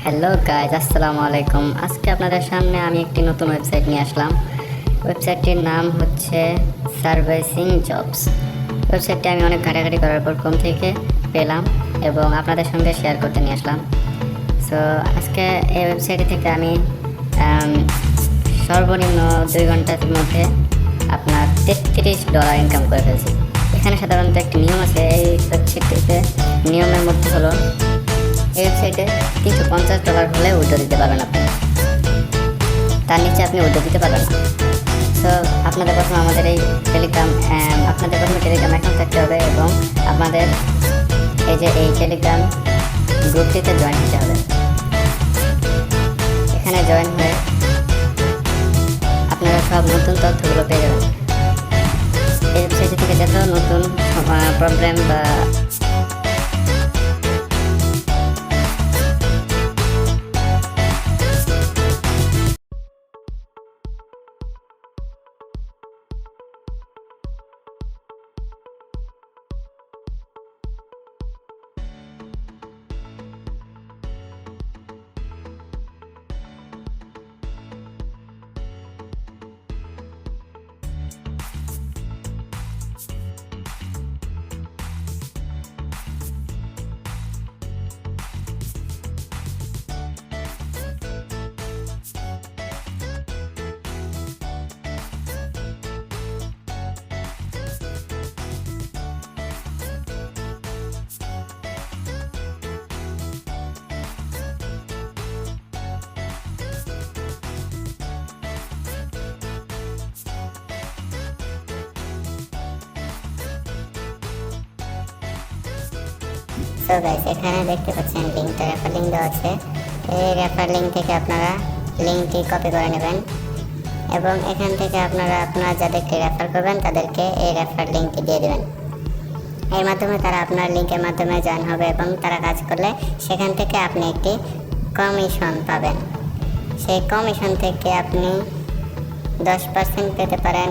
Hello guys, আসসালামু আলাইকুম। আজকে আপনাদের সামনে আমি একটি নতুন ওয়েবসাইট নিয়ে আসলাম। ওয়েবসাইটটির নাম হচ্ছে সার্ভিসিং জবস। ওয়েবসাইটটি আমি অনেক ঘাটাঘাটি করার পর ক্রোম থেকে পেলাম এবং আপনাদের সঙ্গে শেয়ার করতে নিয়ে আসলাম। সো আজকে এই ওয়েবসাইট থেকে আমি সর্বনিম্ন 2 ঘন্টার মধ্যে আপনার $33 ইনকাম করে ফেলছি। এখানে সাধারণত একটি নিয়ম আছে। এই ওয়েবসাইটটিতে নিয়মের মধ্যে হলো এই ওয়েবসাইটে $350 হলে উইড্রো দিতে পারবেন আপনি, তার নিচে আপনি উইড্রো দিতে পারবেন না। সো আপনাদের প্রথমে টেলিগ্রাম অ্যাকাউন্ট থাকতে হবে এবং আপনাদের এই টেলিগ্রাম গ্রুপটিতে জয়েন হতে হবে। এখানে জয়েন হয়ে আপনারা সব নতুন তথ্যগুলো পেয়ে যাবেন। এই ওয়েবসাইট থেকে যত নতুন প্রবলেম বা সো গাইস, এখানে দেখতে পাচ্ছেন লিঙ্কটা রেফার লিঙ্ক দেওয়া আছে। এই রেফার লিঙ্ক থেকে আপনারা লিঙ্কটি কপি করে নেবেন এবং এখান থেকে আপনারা যাদেরকে রেফার করবেন তাদেরকে এই রেফার লিঙ্কটি দিয়ে দেবেন। এর মাধ্যমে তারা আপনার লিঙ্কের মাধ্যমে জয়েন হবে এবং তারা কাজ করলে সেখান থেকে আপনি একটি কমিশন পাবেন। সেই কমিশন থেকে আপনি 10% পেতে পারেন,